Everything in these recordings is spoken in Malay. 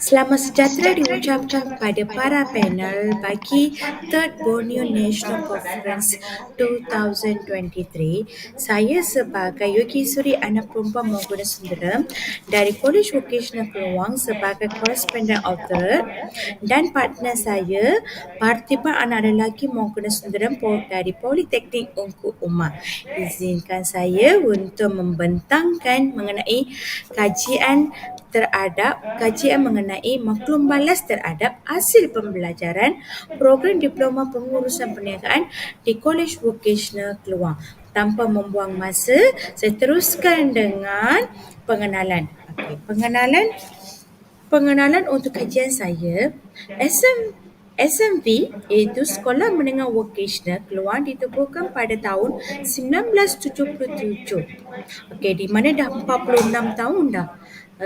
Selamat sejahtera diucapkan kepada para panel bagi Third Borneo National Conference 2023. Saya sebagai Yogi Suri anak perempuan Monggoda Sundaram dari College Vocational Keluang sebagai koresponden author dan partner saya Parthiban anak lelaki Monggoda Sundaram dari Politeknik Ungku Umar. Izinkan saya untuk membentangkan mengenai kajian mengenai maklum balas terhadap hasil pembelajaran program diploma pengurusan perniagaan di College Vocational Keluang. Tanpa membuang masa, saya teruskan dengan pengenalan. Pengenalan untuk kajian saya. SMV iaitu Sekolah Menengah Vocational Keluang ditubuhkan pada tahun 1977. Okey, di mana dah 46 tahun dah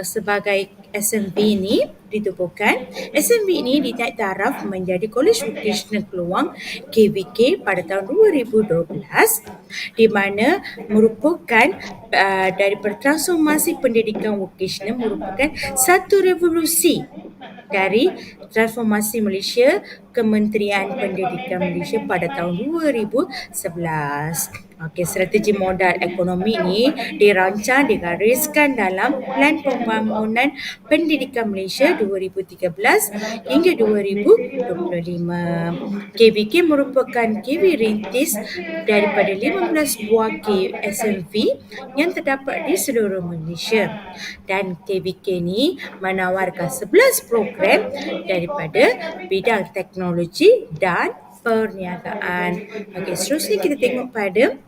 sebagai SMV ini ditubuhkan. SMV ini ditaik taraf menjadi College Vocational Keluang KVK pada tahun 2012, di mana merupakan daripada transformasi pendidikan vocational merupakan satu revolusi dari transformasi Malaysia Kementerian Pendidikan Malaysia pada tahun 2011. Okey, strategi modal ekonomi ini dirancang digariskan dalam Plan Pembangunan Pendidikan Malaysia 2013 hingga 2025. KVK merupakan KV rintis daripada 15 buah SMV yang terdapat di seluruh Malaysia. Dan KVK ini menawarkan 11 program daripada bidang teknologi dan perniagaan. Okey, seterusnya kita tengok pada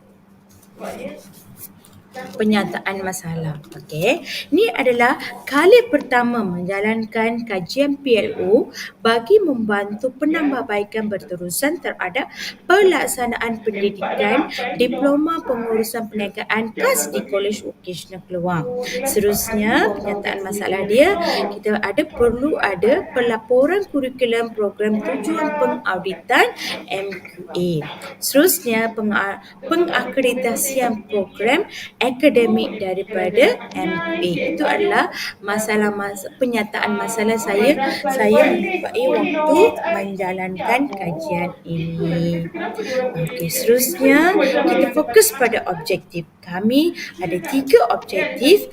penyataan masalah. Okey, ini adalah kali pertama menjalankan kajian PLO bagi membantu penambahbaikan berterusan terhadap pelaksanaan pendidikan diploma pengurusan perniagaan khas di College Vocational Keluang. Seterusnya, penyataan masalah dia, kita perlu ada pelaporan kurikulum program tujuan pengauditan MQA. Seterusnya, pengakreditasian program akademik daripada MA. Itu adalah penyataan masalah saya menjumpai waktu menjalankan kajian ini. Okey, seterusnya kita fokus pada objektif. Kami ada 3 objektif.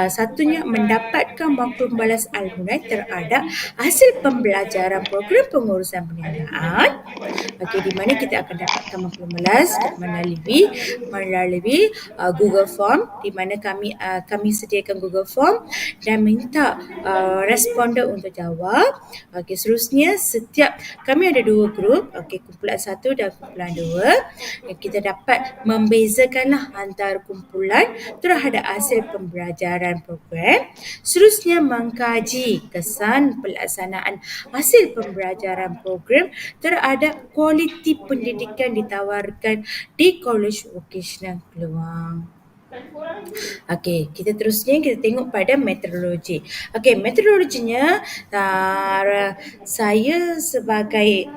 Satunya mendapatkan maklum balas alumni terhadap hasil pembelajaran program pengurusan perniagaan. Okey, di mana kita akan dapatkan maklum balas melalui Google Form, di mana kami sediakan Google Form dan minta responden untuk jawab. Okey, seterusnya kami ada 2 grup, kumpulan 1 dan kumpulan 2. Kita dapat membezakanlah antara kumpulan terhadap hasil pembelajaran program. Seterusnya, mengkaji kesan pelaksanaan hasil pembelajaran program terhadap kualiti pendidikan ditawarkan di College Vocational Keluang. Okey, kita tengok pada metodologi. Okey, metodologinya saya sebagai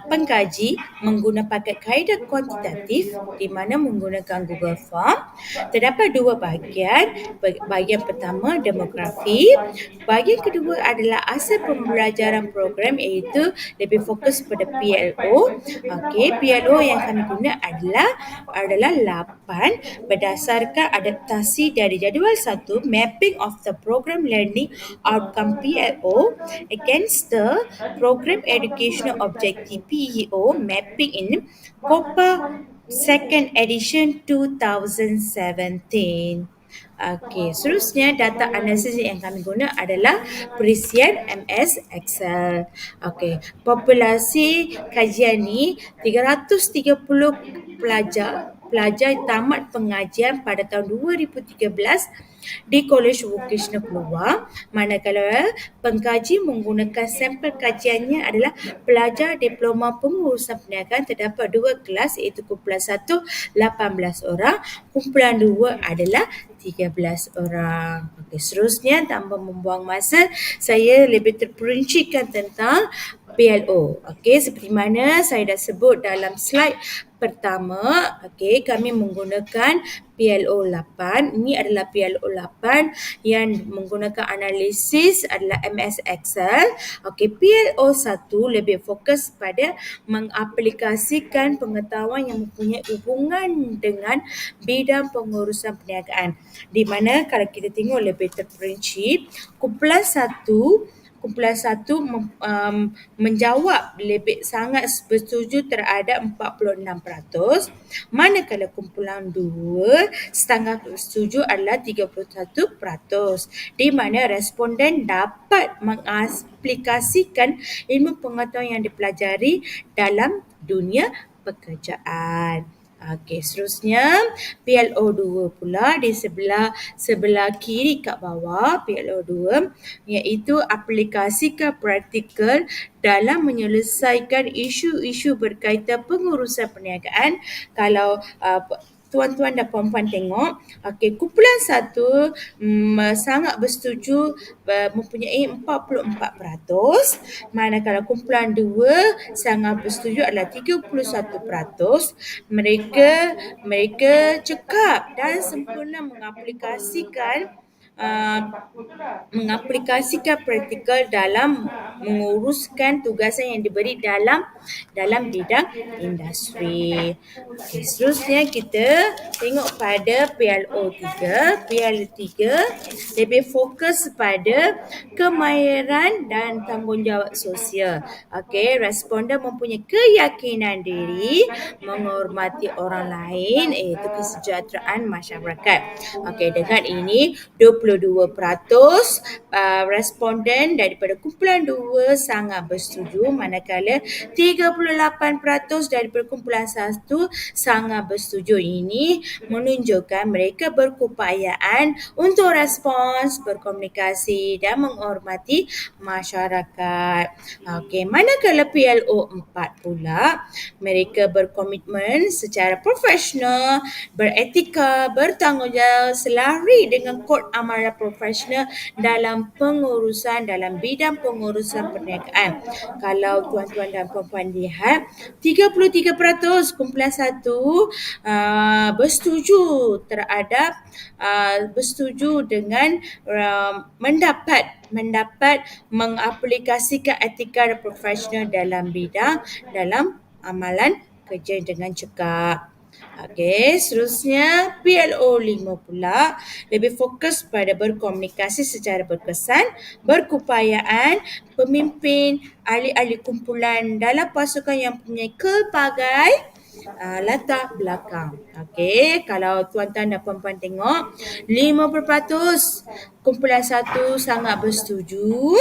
pengkaji menggunakan kaedah kuantitatif di mana menggunakan Google Form. Terdapat 2 bahagian. Bahagian pertama demografi, bahagian kedua adalah asal pembelajaran program, iaitu lebih fokus pada PLO. Okey, PLO yang kami guna adalah 8 berdasarkan adaptasi dari jadual 1 mapping of the program learning outcome PLO against the program educational objective PEO mapping in COPA second edition 2017. Okey, seterusnya data analisis yang kami guna adalah perisian MS Excel. Okey, populasi kajian ni 330 pelajar tamat pengajian pada tahun 2013 di College Vocational Keluang, manakala pengkaji menggunakan sampel kajiannya adalah pelajar diploma pengurusan perniagaan. Terdapat 2 kelas, iaitu kumpulan 1 18 orang, kumpulan 2 adalah 13 orang. Okey, seterusnya tanpa membuang masa, saya lebih terperincikan tentang PLO. Okey, seperti mana saya dah sebut dalam slide pertama, okey, kami menggunakan PLO 8. Ini adalah PLO 8 yang menggunakan analisis adalah MS Excel. Okey, PLO 1 lebih fokus pada mengaplikasikan pengetahuan yang mempunyai hubungan dengan bidang pengurusan perniagaan. Di mana kalau kita tengok lebih terperinci, kumpulan 1 menjawab lebih sangat bersetuju terhadap 46%, manakala kumpulan 2 setengah bersetuju adalah 31%, di mana responden dapat mengaplikasikan ilmu pengetahuan yang dipelajari dalam dunia pekerjaan. Okey, seterusnya PLO 2 pula di sebelah kiri kat bawah PLO 2, iaitu aplikasikan praktikal dalam menyelesaikan isu-isu berkaitan pengurusan perniagaan. Kalau tuan-tuan dan puan-puan tengok, okey, kumpulan 1 sangat bersetuju, mempunyai 44%, manakala kumpulan 2 sangat bersetuju adalah 31%. Mereka cekap dan sempurna mengaplikasikan praktikal dalam menguruskan tugasan yang diberi dalam bidang industri. Okey, seterusnya kita tengok pada PLO 3. PLO 3 lebih fokus pada kemahiran dan tanggungjawab sosial. Okey, responden mempunyai keyakinan diri, menghormati orang lain, iaitu kesejahteraan masyarakat. Okey, dengan ini 22% responden daripada kumpulan 2 sangat bersetuju, manakala 38% daripada kumpulan 1 sangat bersetuju. Ini menunjukkan mereka berkeupayaan untuk respons, berkomunikasi dan menghormati masyarakat. Okey, manakala PLO 4 pula, mereka berkomitmen secara profesional, beretika, bertanggungjawab selari dengan kod amalan profesional dalam bidang pengurusan perniagaan. Kalau tuan-tuan dan puan-puan lihat, 33% kumpulan 1 bersetuju dengan mendapat mengaplikasikan etika dan profesional dalam amalan kerja dengan cekap. Okey, seterusnya PLO 5 pula lebih fokus pada berkomunikasi secara berkesan, berkeupayaan, pemimpin, ahli-ahli kumpulan dalam pasukan yang mempunyai pelbagai latar belakang. Okey, kalau tuan-tuan dan puan-puan tengok, 50% kumpulan 1 sangat bersetuju,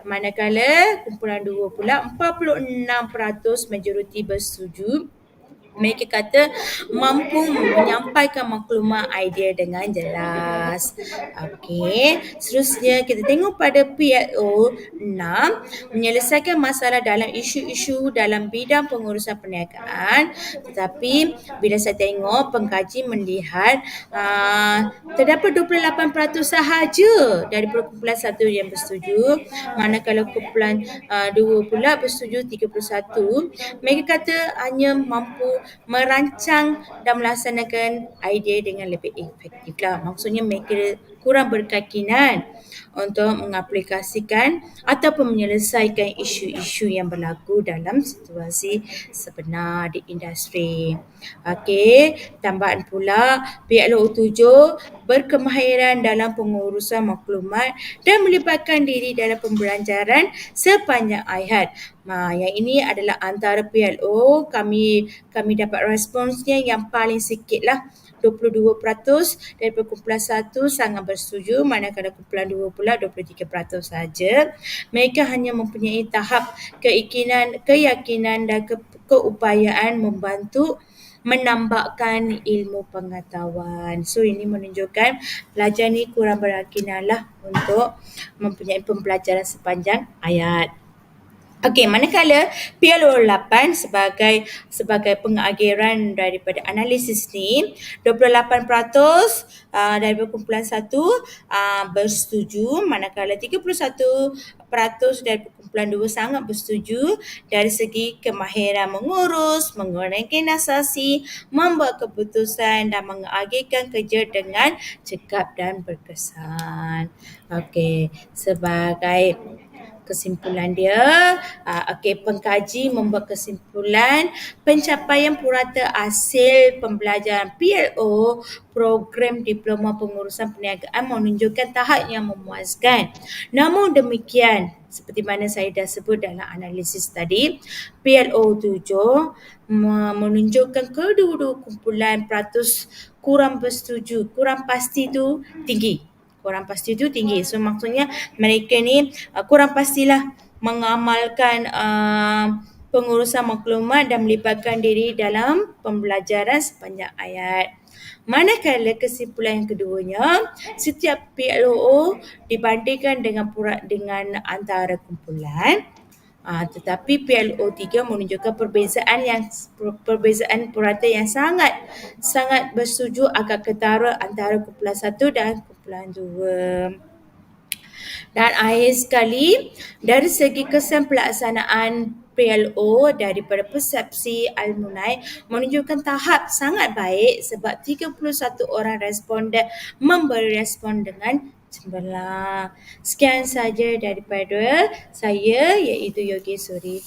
manakala kumpulan 2 pula 46% majoriti bersetuju. Mereka kata mampu menyampaikan maklumat idea dengan jelas. Okey, seterusnya kita tengok pada PLO 6, menyelesaikan masalah dalam isu-isu dalam bidang pengurusan perniagaan. Tetapi bila saya tengok, pengkaji melihat terdapat 28% sahaja daripada kumpulan 1 yang bersetuju, manakala kumpulan 2 pula bersetuju 31. Mereka kata hanya mampu merancang dan melaksanakan idea dengan lebih efektif lah. Maksudnya mereka kurang berkeyakinan untuk mengaplikasikan ataupun menyelesaikan isu-isu yang berlaku dalam situasi sebenar di industri. Okey, tambahan pula PLO 7 berkemahiran dalam pengurusan maklumat dan melibatkan diri dalam pembelajaran sepanjang hayat. Yang ini adalah antara PLO kami dapat responsnya yang paling sikit lah. 22% daripada kumpulan 1 sangat bersetuju, manakala kumpulan 2 pula 23% saja. Mereka hanya mempunyai tahap keyakinan dan keupayaan membantu menambahkan ilmu pengetahuan. So ini menunjukkan pelajar ni kurang berkeyakinan lah untuk mempunyai pembelajaran sepanjang hayat. Okey, manakala PLO8 sebagai pengakhiran daripada analisis ni, 28% daripada kumpulan 1 bersetuju, manakala 31% daripada kumpulan 2 sangat bersetuju dari segi kemahiran mengurus, mengorganisasi, membuat keputusan dan mengakhirkan kerja dengan cekap dan berkesan. Okey, sebagai kesimpulan dia, okey, pengkaji membuat kesimpulan pencapaian purata hasil pembelajaran PLO program diploma pengurusan perniagaan menunjukkan tahap yang memuaskan. Namun demikian, seperti mana saya dah sebut dalam analisis tadi, PLO 7 menunjukkan kedua-dua kumpulan peratus kurang bersetuju, kurang pasti tu tinggi. Kurang pasti tu tinggi. So maksudnya mereka ni kurang pastilah mengamalkan pengurusan maklumat dan melibatkan diri dalam pembelajaran sepanjang ayat. Manakala kesimpulan yang keduanya, setiap PLOO dibandingkan dengan antara kumpulan, tetapi PLO 3 menunjukkan perbezaan purata yang sangat bersetuju agak ketara antara kumpulan 1 dan kumpulan 2. Dan akhir sekali, dari segi kesan pelaksanaan PLO daripada persepsi Al-Munai menunjukkan tahap sangat baik sebab 31 orang responden memberi respon dengan cemerlang. Sekian saja daripada saya, iaitu Yogi Suri.